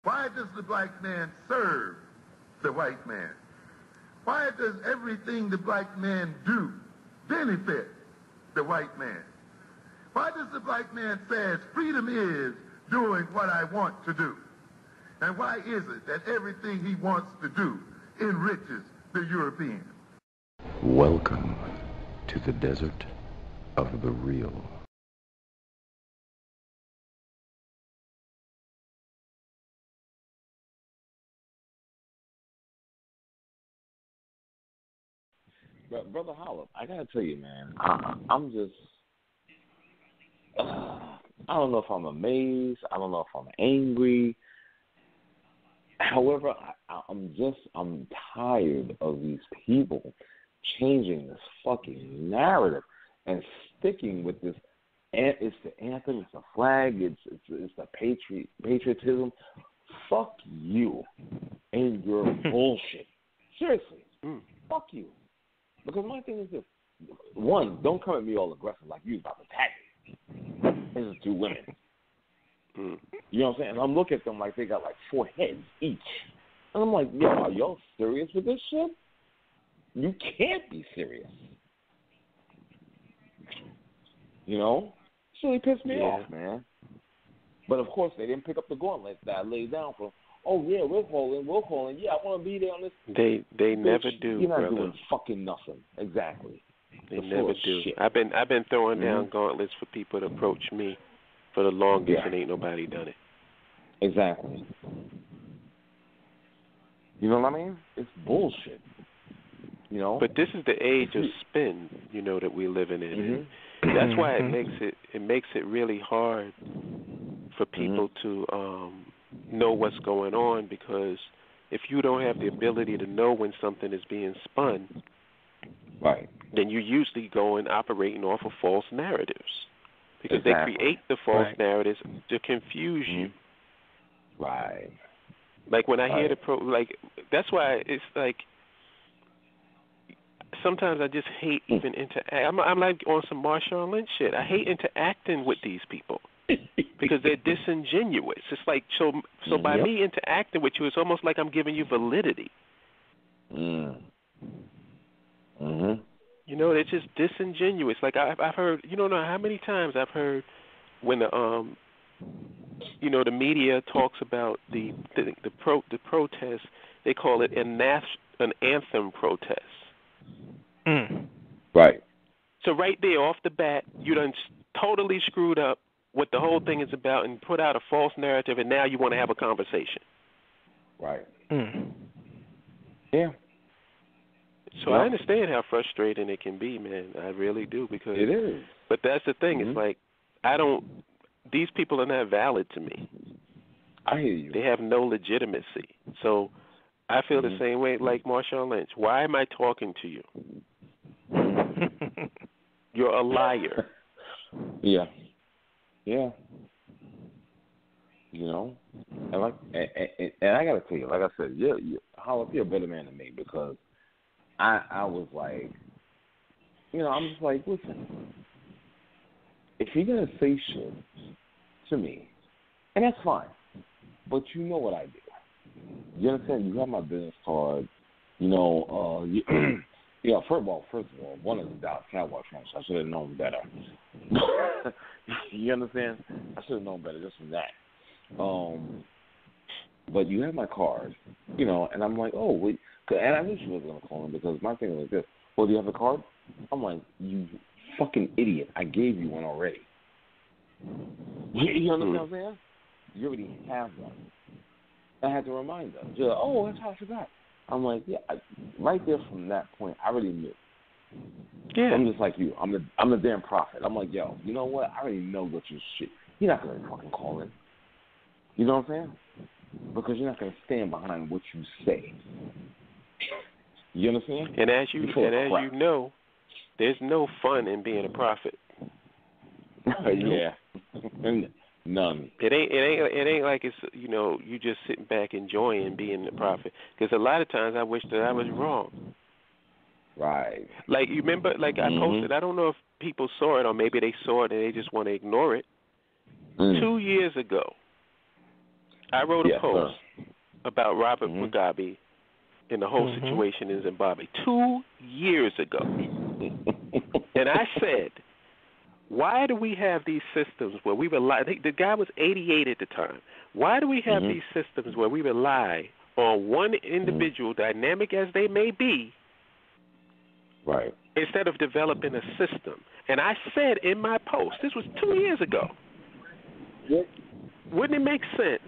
Why does the black man serve the white man? Why does everything the black man do benefit the white man? Why does the black man say freedom is doing what I want to do? And why is it that everything he wants to do enriches the European? Welcome to the desert of the real. Brother Holip, I gotta tell you, man, I'm just, I don't know if I'm amazed, I don't know if I'm angry. However, I'm tired of these people changing this fucking narrative and sticking with this. It's the anthem, it's the flag, it's the patriotism. Fuck you and your bullshit. Seriously, fuck you. Because my thing is this. One, don't come at me all aggressive like you was about to attack me. This is two women. You know what I'm saying? And I'm looking at them like they got like 4 heads each. And I'm like, yo, are y'all serious with this shit? You can't be serious. You know? It's really pissed me off, man. But of course, they didn't pick up the gauntlet that I laid down for. Oh yeah, we're calling. Yeah, I want to be there on this. They never do. You're not brother. doing fucking nothing. Exactly. They never do. Shit. I've been throwing down gauntlets for people to approach me for the longest, and ain't nobody done it. Exactly. You know what I mean? It's bullshit. You know. But this is the age of spin, you know, that we're living in. And that's why it makes it really hard for people to know what's going on, because if you don't have the ability to know when something is being spun, right, then you usually go and operating off of false narratives, because they create the false narratives to confuse you. Right. Like when I hear that's why it's like sometimes I just hate even I'm like on some Marshawn Lynch shit. I hate interacting with these people. Because they're disingenuous. It's like so by me interacting with you, it's almost like I'm giving you validity. You know, they're just disingenuous. Like I've heard, you don't know how many times I've heard when the the media talks about the protest, they call it an anthem protest. Right. So right there off the bat, you done totally screwed up what the whole thing is about and put out a false narrative, and now you want to have a conversation. Right. Yeah. So I understand how frustrating it can be, man. I really do, because it is. But that's the thing. It's like these people are not valid to me. I hear you. They have no legitimacy. So I feel the same way like Marshawn Lynch. Why am I talking to you? You're a liar. Yeah. Yeah. You know, and I gotta tell you, like I said, Holip, you're a better man than me, because I was like, I'm just like, listen, if you're gonna say shit to me, and that's fine, but you know what I do. You understand? You have my business card. First of all, one of the Dallas Cowboy fans. I should have known better. You understand? I should have known better just from that. But you have my card, and I'm like, oh, wait. And I knew she was going to call him, because my thing was like this. Well, do you have a card? I'm like, you fucking idiot. I gave you one already. You understand what I'm saying? You already have one. I had to remind her. She's like, oh, that's how I forgot. I'm like, right there from that point, I already knew. Yeah. I'm just like you. I'm the damn prophet. I'm like, yo, you know what? I already know what you shit. You're not going to fucking call in. You know what I'm saying? Because you're not going to stand behind what you say. You understand? And as you know, there's no fun in being a prophet. Yeah. None. It ain't like it's you just sitting back enjoying being the prophet. Because a lot of times I wish that I was wrong. Right. Like you remember, like I posted. I don't know if people saw it, or maybe they saw it and they just want to ignore it. 2 years ago, I wrote a post about Robert Mugabe and the whole situation in Zimbabwe 2 years ago. And I said, why do we have these systems where we rely, the guy was 88 at the time, why do we have these systems where we rely on one individual, dynamic as they may be, right, instead of developing a system? And I said in my post, this was 2 years ago, wouldn't it make sense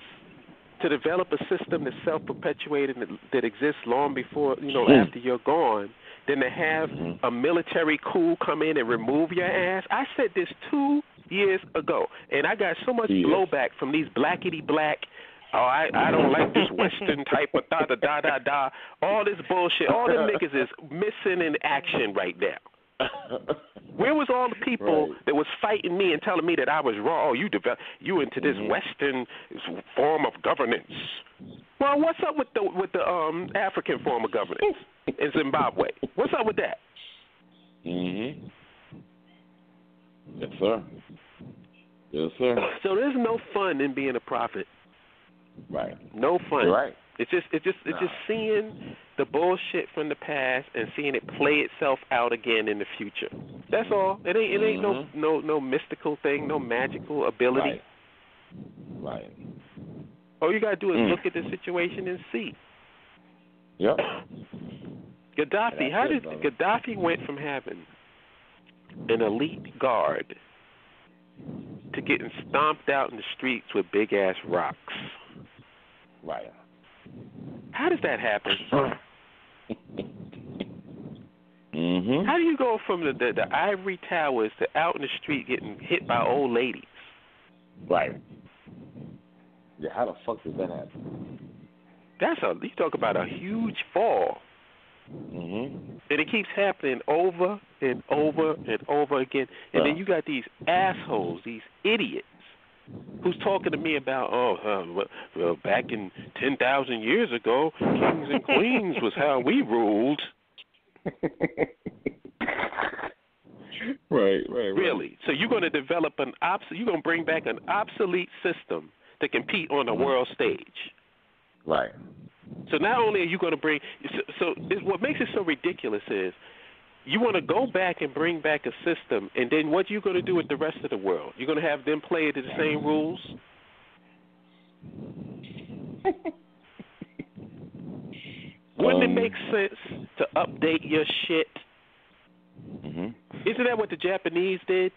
to develop a system that's self-perpetuating, that exists long before, after you're gone, than to have a military coup come in and remove your ass? I said this 2 years ago, and I got so much blowback from these blackity-black, I don't like this Western type of da-da-da-da-da, all this bullshit. All them niggas is missing in action right now. Where was all the people that was fighting me and telling me that I was wrong? Oh, you into this Western form of governance. Well, what's up with the African form of governance in Zimbabwe? What's up with that? Yes, sir. Yes, sir. So there's no fun in being a prophet. Right. No fun. You're right. It's just seeing the bullshit from the past and seeing it play itself out again in the future. That's all. It ain't no mystical thing, no magical ability. Right. All you gotta do is look at the situation and see. Yep. Gaddafi. Gaddafi went from having an elite guard to getting stomped out in the streets with big ass rocks? Right. How does that happen? How do you go from the ivory towers to out in the street getting hit by old ladies? Right. Yeah, how the fuck does that happen? You talk about a huge fall. And it keeps happening over and over and over again. And then you got these assholes, these idiots, who's talking to me about, well, back in 10,000 years ago, kings and queens was how we ruled. Right. Really? So you're going to develop you're going to bring back an obsolete system to compete on the world stage. Right. So not only are you going to bring, what makes it so ridiculous is you want to go back and bring back a system, and then what are you going to do with the rest of the world? You're going to have them play to the same rules? Wouldn't it make sense to update your shit? Isn't that what the Japanese did?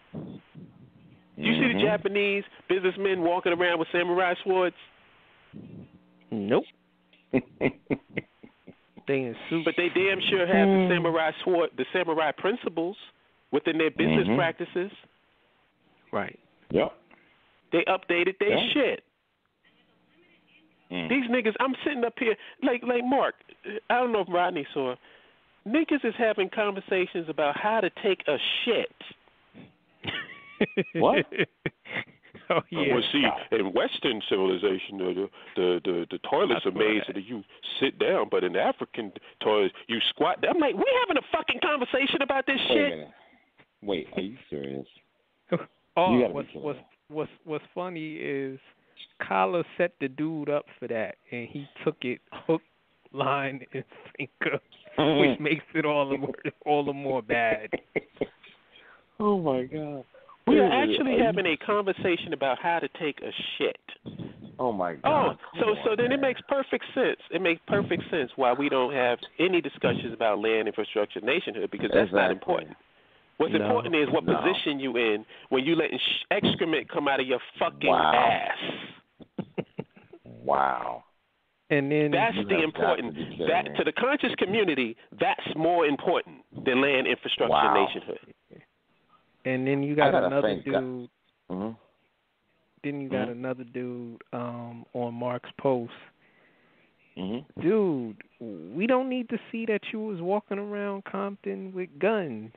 You see the Japanese businessmen walking around with samurai swords? Nope. They in suits. But they damn sure have the samurai sword, the samurai principles within their business practices. Right. Yep. They updated their shit. These niggas, I'm sitting up here, like Mark, I don't know if Rodney saw, niggas is having conversations about how to take a shit. What? Oh, yeah. Well, see, in Western civilization, the toilets are made so that you sit down, but in African toilets, you squat down. I'm like, we having a fucking conversation about this shit? Wait a minute. Wait, are you serious? What's funny is Kala set the dude up for that, and he took it hook, line, and sinker, which makes it all the more bad. Oh, my God. We are actually having a conversation about how to take a shit. Oh, my God. So then it makes perfect sense. It makes perfect sense why we don't have any discussions about land infrastructure nationhood, because that's not important. What's important is what position you in when you letting excrement come out of your fucking ass. Wow. And then that's the important. That to the conscious community, that's more important than land infrastructure nationhood. And then you got another dude. Then you got another dude on Mark's post. Dude, we don't need to see that you was walking around Compton with guns.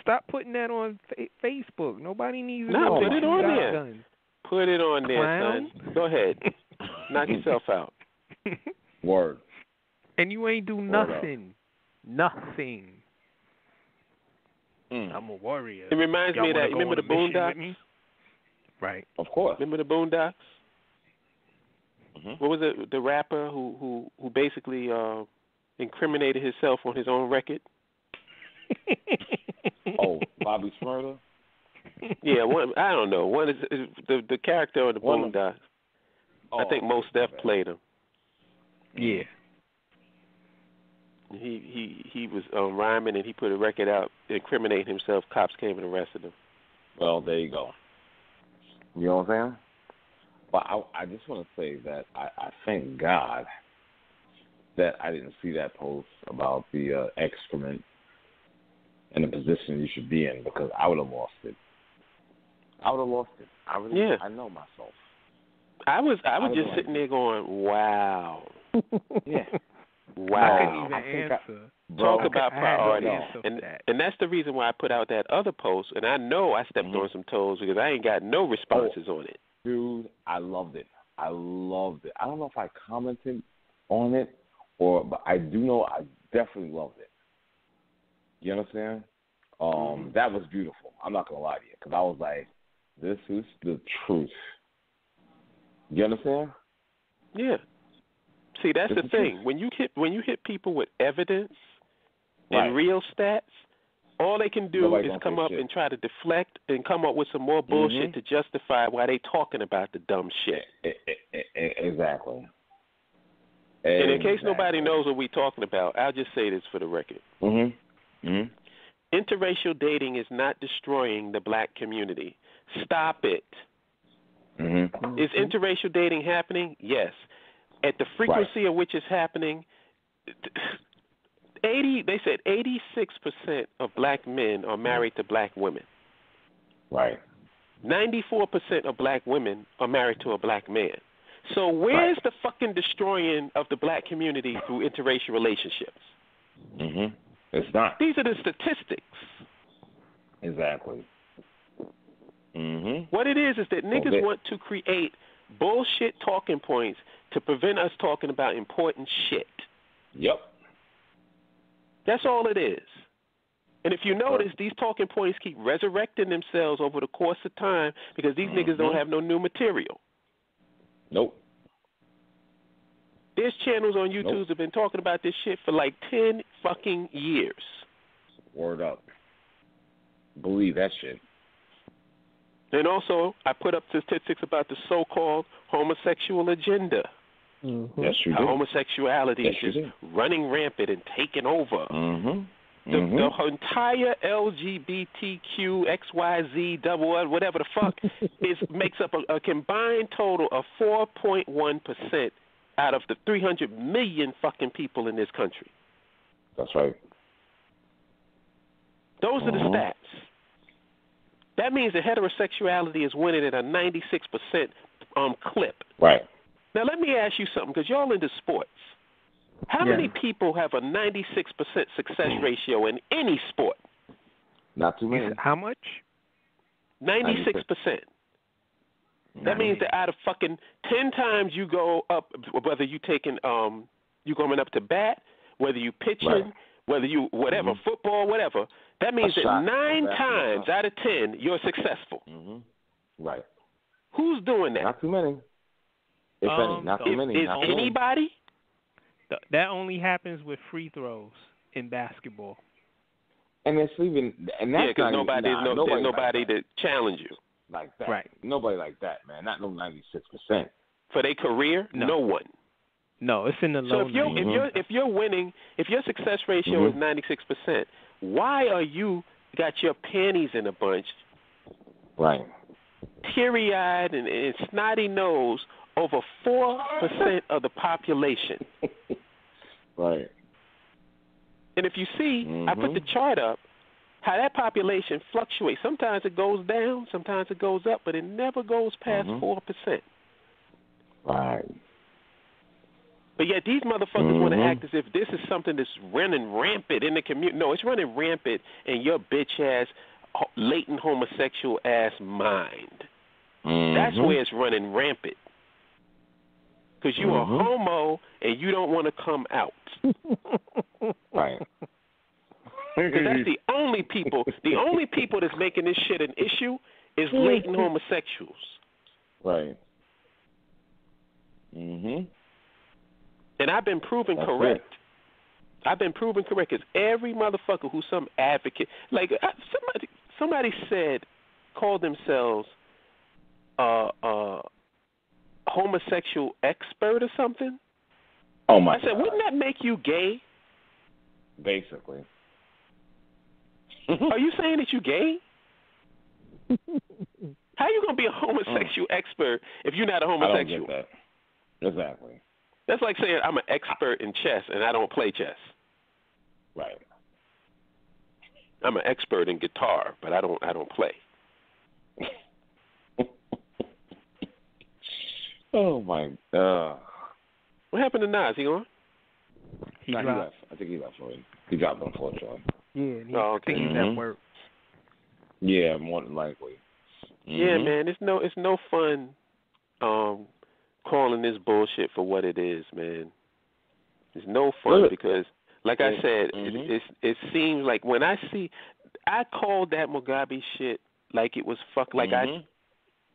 Stop putting that on Facebook. Nobody needs to know. Put it on there. Guns. Put it on there, son. Go ahead. Knock yourself out. Word. And you ain't do nothing. Nothing. I'm a warrior. It reminds me of that. Remember the Boondocks? Right. Of course. Remember the Boondocks? what was it? The rapper who basically incriminated himself on his own record. Oh, Bobby Smurda? Yeah, I don't know. One is the character on the Boondocks. I think Mos Def played him. Yeah. He was rhyming and he put a record out incriminating himself. Cops came and arrested him. Well, there you go. You know what I'm saying? But I just want to say that I thank God that I didn't see that post about the excrement and the position you should be in, because I would have lost it. I know myself. I was just sitting there going, wow. Yeah. Wow. I couldn't even answer. Talk about priority. And that's the reason why I put out that other post, and I know I stepped on some toes because I ain't got no responses on it. Dude, I loved it. I don't know if I commented on it, but I do know I definitely loved it. You understand? That was beautiful. I'm not going to lie to you, because I was like, this is the truth. You understand? Yeah. See, that's the thing. When you hit people with evidence and real stats, all they can do is come up and try to deflect and come up with some more bullshit to justify why they talking about the dumb shit. Exactly. And in case nobody knows what we're talking about, I'll just say this for the record. Interracial dating is not destroying the black community. Stop it. Is interracial dating happening? Yes. At the frequency of which it's happening, they said 86% of black men are married to black women. Right. 94% of black women are married to a black man. So where's the fucking destroying of the black community through interracial relationships? It's not. These are the statistics. Exactly. What it is that niggas want to create bullshit talking points to prevent us talking about important shit. Yep. That's all it is. And if you notice, these talking points keep resurrecting themselves over the course of time because these niggas don't have no new material. Nope. There's channels on YouTube that have been talking about this shit for like 10 fucking years. Word up. Believe that shit. And also, I put up statistics about the so-called homosexual agenda. Yes, you How do. homosexuality is just running rampant and taking over. The entire LGBTQ, XYZ, whatever the fuck, makes up a combined total of 4.1% out of the 300 million fucking people in this country. That's right. Those are the stats. That means that heterosexuality is winning at a 96% clip. Right. Now, let me ask you something, because y'all into sports. How many people have a 96% success ratio in any sport? Not too many. How much? 96%. That means that out of fucking 10 times you go up, whether you taking you going up to bat, whether you pitching, whether you whatever, football, whatever, that means that 9 times out of 10 you're successful. Right. Who's doing that? Not too many. If any, not too many. Is anybody? That only happens with free throws in basketball. And it's even because there's nobody to challenge you like that. Right. Nobody like that, man. Not no 96%. For their career, no one. No, it's in the low. So if you're winning, if your success ratio is 96%, why are you got your panties in a bunch? Right. Teary-eyed and snotty nose over 4% of the population. Right. And if you see, I put the chart up, how that population fluctuates. Sometimes it goes down, sometimes it goes up, but it never goes past 4%. Right. But yet these motherfuckers want to act as if this is something that's running rampant in the community. No, it's running rampant in your bitch-ass, latent homosexual-ass mind. That's where it's running rampant. Because you are homo and you don't want to come out. Right. Because that's the only people that's making this shit an issue is latent homosexuals. Right. Mhm. And I've been proven correct. I've been proven correct because every motherfucker who's some advocate, like somebody said, called themselves homosexual expert or something. Oh my! I said, wouldn't that make you gay? Basically. Are you saying that you gay? How are you gonna be a homosexual expert if you're not a homosexual? I don't get that. Exactly. That's like saying I'm an expert in chess and I don't play chess. Right. I'm an expert in guitar, but I don't play. Oh my God. What happened to Nas? He on? He left. I think he left already. He dropped, unfortunately. Yeah, I think he's at work. Yeah, more than likely. Yeah, man, it's no fun calling this bullshit for what it is, man. It's no fun because, like I said, it seems like when I called that Mugabe shit like it was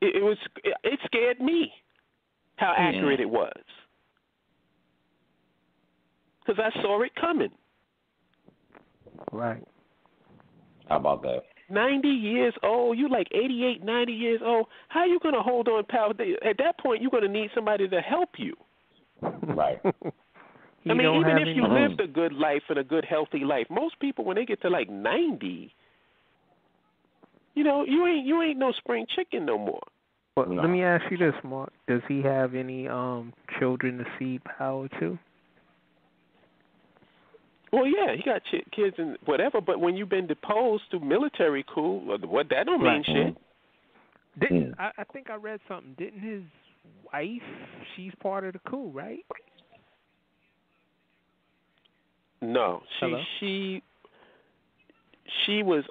it scared me how accurate it was because I saw it coming. Right. How about that? 90 years old, you like 88, 90 years old. How are you going to hold on power? At that point, you're going to need somebody to help you. Right. I mean, even if you lived a good life and a good, healthy life, most people, when they get to like 90, you ain't no spring chicken no more. Well, let me ask you this, Mark. Does he have any children to cede power to? Well, yeah, he got kids and whatever, but when you've been deposed through military coup, what that don't mean shit. I think I read something. Didn't his wife, she's part of the coup, right? No, she was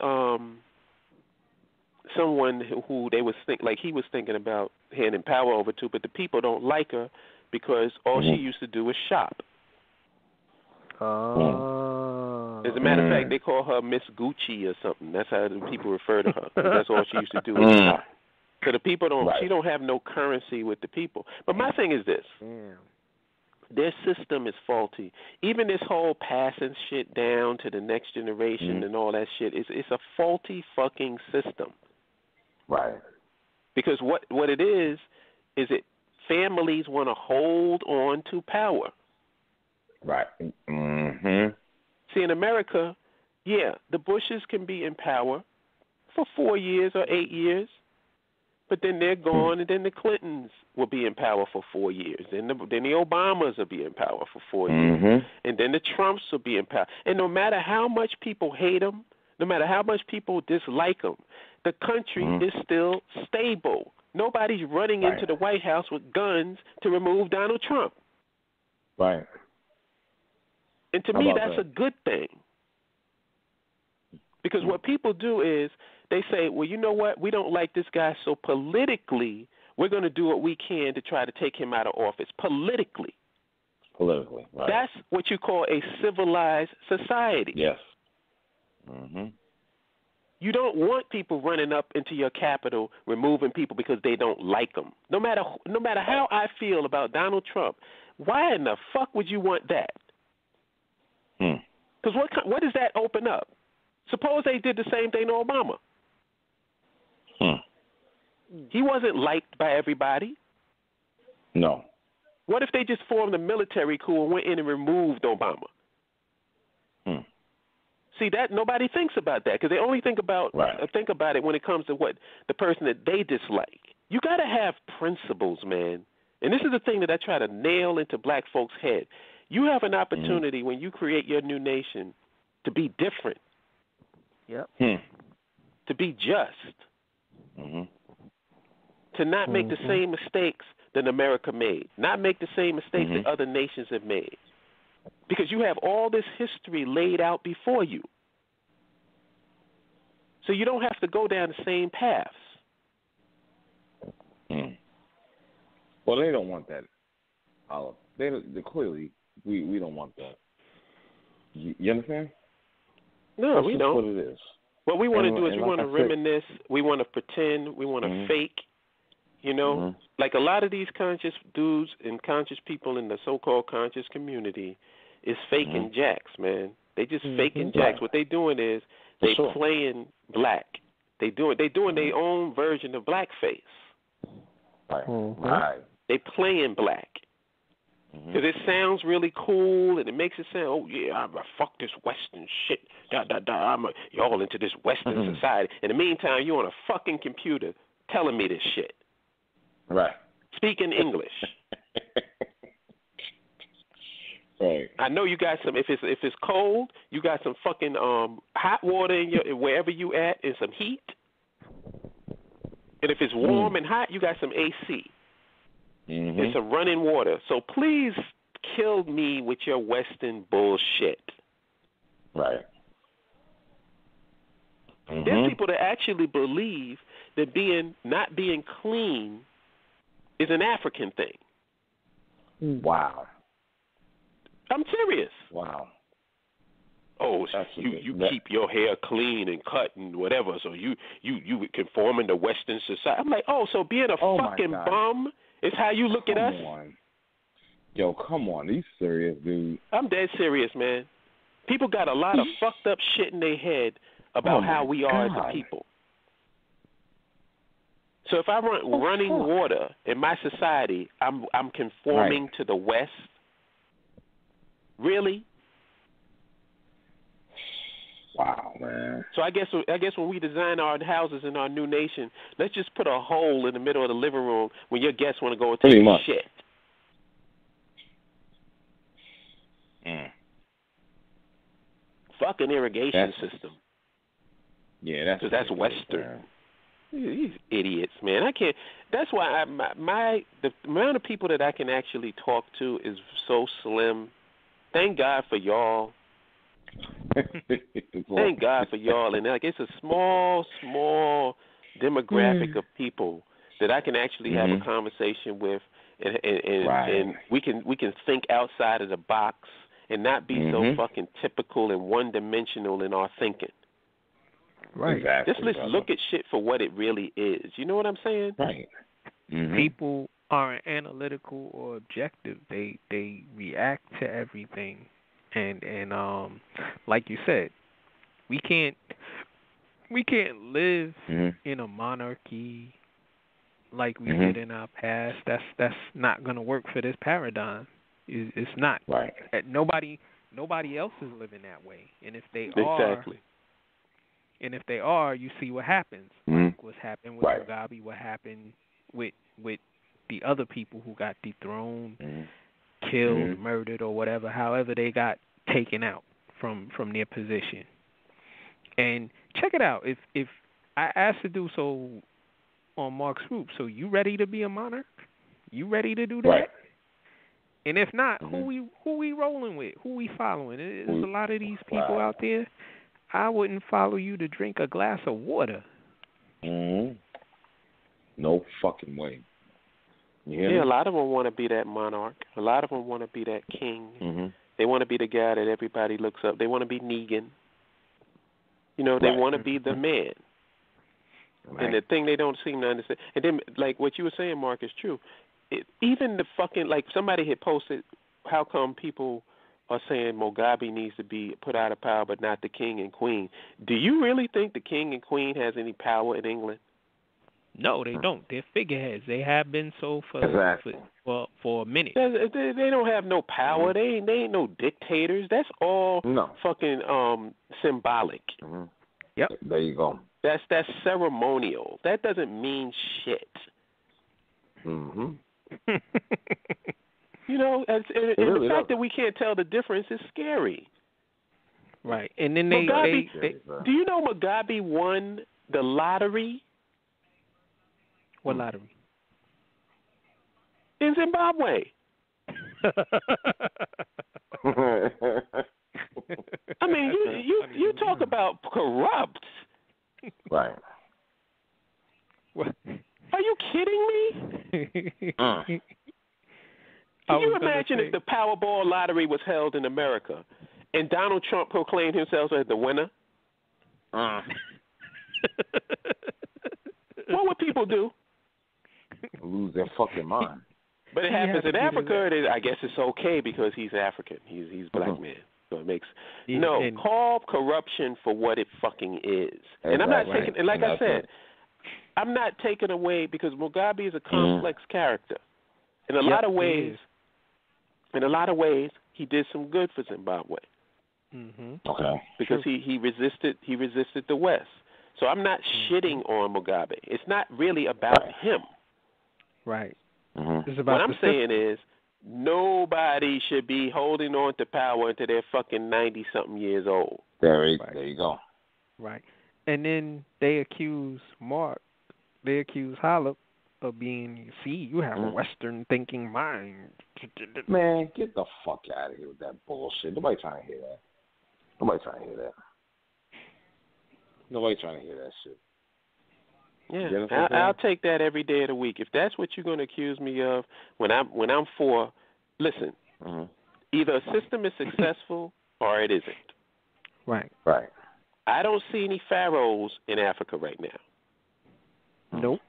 someone who they was he was thinking about handing power over to, but the people don't like her because all she used to do was shop. As a matter of fact, they call her Miss Gucci or something. That's how the people refer to her. That's all she used to do was shop. So the people don't. She don't have no currency with the people. But my thing is this: their system is faulty. Even this whole passing shit down to the next generation and all that shit it's a faulty fucking system. Right. Because what it is it families want to hold on to power. Right. See, in America, the Bushes can be in power for 4 years or 8 years, but then they're gone, and then the Clintons will be in power for 4 years. Then the Obamas will be in power for 4 years, and then the Trumps will be in power. And no matter how much people hate them, no matter how much people dislike them, the country is still stable. Nobody's running into the White House with guns to remove Donald Trump. Right. And to me, that's a good thing. Because what people do is they say, well, you know what? We don't like this guy, so politically, we're going to do what we can to try to take him out of office. Politically. Right. That's what you call a civilized society. Yes. You don't want people running up into your capital, removing people because they don't like them. No matter how I feel about Donald Trump, why in the fuck would you want that? Because what does that open up? Suppose they did the same thing to Obama. He wasn't liked by everybody. No. What if they just formed a military coup and went in and removed Obama? See, that nobody thinks about that because they only think about it when it comes to the person that they dislike. You got to have principles, man. And this is the thing that I try to nail into black folks' head. You have an opportunity when you create your new nation to be different. Yep. To be just. To not make the same mistakes that America made. Not make the same mistakes that other nations have made. Because you have all this history laid out before you. So you don't have to go down the same paths. Well, they don't want that, Olive. They clearly, we don't want that. You understand? No, that's we don't. What it is. What we want to do is we want to reminisce. We want to pretend. We want to fake. You know, like a lot of these conscious dudes and conscious people in the so-called conscious community is faking jacks, man. They just faking jacks. What they doing is they playing black. They doing their own version of blackface. Right. They playing black. Because it sounds really cool, and it makes it sound, oh, yeah, I'm a fuck this Western shit. Y'all into this Western society. In the meantime, you're on a fucking computer telling me this shit. Right. Speaking English. Right. I know you got some, if it's cold, you got some fucking hot water in your, wherever you at, and some heat. And if it's warm and hot, you got some AC. And some running water. So please kill me with your Western bullshit. Right. There's people that actually believe that not being clean is an African thing. Wow. I'm serious. Wow. Oh, you keep your hair clean and cut and whatever, so you conforming to Western society. I'm like, so being a fucking bum is how you look at us? Yo, come on. Are you serious, dude? I'm dead serious, man. People got a lot of fucked up shit in their head about how we are as a people. So if I run running water in my society, I'm conforming to the West. Really? Wow, man. So I guess when we design our houses in our new nation, let's just put a hole in the middle of the living room when your guests want to go and take a shit. Fucking irrigation system. Yeah, that's Western. These idiots, man. I can't. That's why the amount of people that I can actually talk to is so slim. Thank God for y'all. Thank God for y'all. And like it's a small demographic of people that I can actually have a conversation with, and we can think outside of the box and not be so fucking typical and one-dimensional in our thinking. Right. Exactly, Just look at shit for what it really is. You know what I'm saying? Right. People aren't analytical or objective. They react to everything. And like you said, we can't live in a monarchy like we did in our past. That's not going to work for this paradigm. It's not. Right. Nobody else is living that way. And if they are, you see what happens. Like what's happened with Mugabe, what happened with the other people who got dethroned, killed, murdered, or whatever, however they got taken out from their position. And check it out. If I asked to do so on Mark's group, so you ready to be a monarch? You ready to do that? Right. And if not, who we rolling with? Who we following? There's a lot of these people out there. I wouldn't follow you to drink a glass of water. No fucking way. Yeah, a lot of them want to be that monarch. A lot of them want to be that king. They want to be the guy that everybody looks up. They want to be Negan. You know, they want to be the man. Right. And the thing they don't seem to understand. And then, like what you were saying, Mark, is true. Even the fucking, like somebody had posted, how come people are saying Mugabe needs to be put out of power but not the king and queen? Do you really think the king and queen has any power in England? No, they don't. They're figureheads. They have been so for a minute. They don't have no power. They ain't no dictators. That's all fucking symbolic. Yep. There you go. That's ceremonial. That doesn't mean shit. You know, and the fact that we can't tell the difference is scary. Right. And then Mugabe, do you know Mugabe won the lottery? What lottery? In Zimbabwe. I mean, you talk about corrupt. Right. What? Are you kidding me? Can you imagine if the Powerball lottery was held in America and Donald Trump proclaimed himself as the winner? What would people do? lose their fucking mind. But it happens in Africa. I guess it's okay because he's African. He's black man. So it makes call corruption for what it fucking is. Exactly. And I'm not taking. And like I said, I'm not taking away because Mugabe is a complex character. In a lot of ways, he did some good for Zimbabwe. Okay. Because he resisted the West. So I'm not shitting on Mugabe. It's not really about him. Right. It's about what I'm saying is nobody should be holding on to power until they're fucking 90-something years old. There you go. Right. And then they accuse Holip of being, you have a Western thinking mind. Man, get the fuck out of here with that bullshit. Nobody trying to hear that. Nobody trying to hear that shit. Yeah, I'll take that every day of the week. If that's what you're going to accuse me of, when I'm for, listen, either a system is successful or it isn't. Right. I don't see any pharaohs in Africa right now. Nope.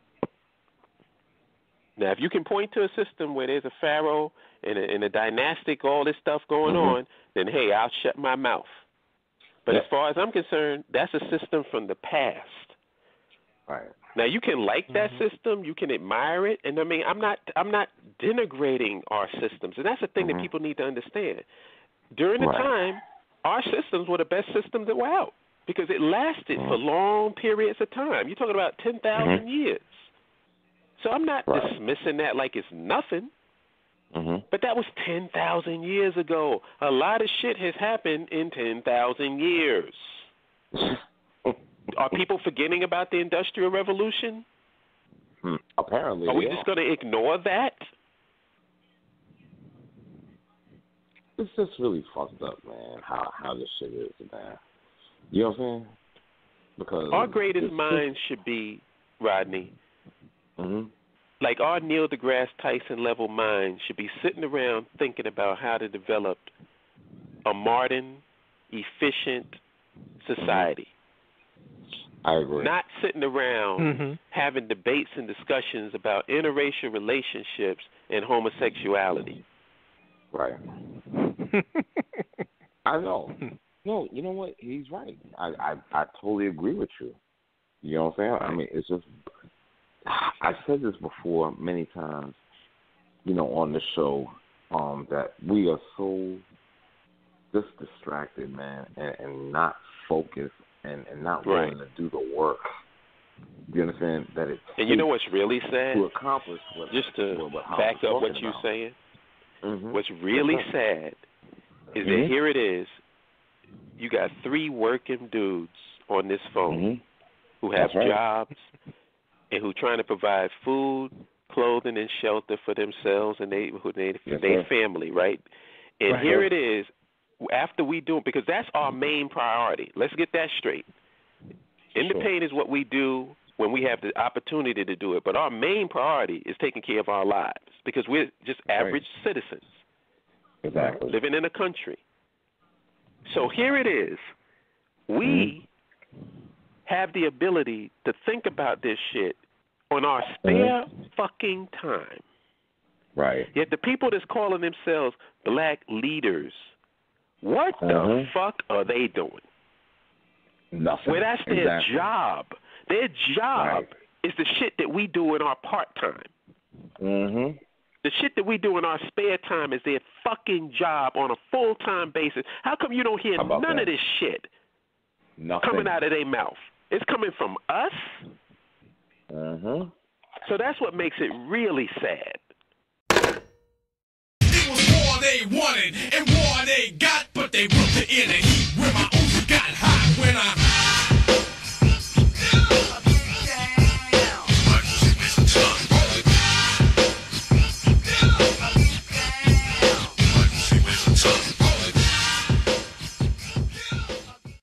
Now, if you can point to a system where there's a pharaoh and a dynastic, all this stuff going on, then, hey, I'll shut my mouth. But as far as I'm concerned, that's a system from the past. Right. Now you can like that system, you can admire it, and I mean I'm not denigrating our systems, and that's the thing that people need to understand. During the time, our systems were the best systems that were out because it lasted for long periods of time. You're talking about 10,000 years. So I'm not dismissing that like it's nothing. But that was 10,000 years ago. A lot of shit has happened in 10,000 years. Are people forgetting about the Industrial Revolution? Apparently. Are we just going to ignore that? It's just really fucked up, man, how this shit is, man. You know what I'm saying? Because our greatest minds should be, Rodney, like our Neil deGrasse Tyson level mind should be sitting around thinking about how to develop a modern, efficient society. I agree. Not sitting around having debates and discussions about interracial relationships and homosexuality. Right. I know. No, you know what? He's right. I totally agree with you. You know what I'm saying? I mean, it's just, I've said this before many times, on the show, that we are so just distracted, man, and not focused and not willing to do the work. You understand that it? And you know what's really sad? To accomplish what, just to back up what you're saying. What's really sad is that here it is. You got 3 working dudes on this phone who have jobs and who trying to provide food, clothing, and shelter for themselves and their family, right? And here it is. After we do it, because that's our main priority. Let's get that straight. In the pain is what we do when we have the opportunity to do it. But our main priority is taking care of our lives because we're just average citizens living in a country. So here it is. We have the ability to think about this shit on our spare fucking time. Right. Yet the people that's calling themselves black leaders, what the fuck are they doing? Nothing. Well, that's their job. Their job is the shit that we do in our part-time. The shit that we do in our spare time is their fucking job on a full-time basis. How come you don't hear none of this shit coming out of their mouth? It's coming from us. So that's what makes it really sad. It was war they wanted and war they got, but they wrote it in a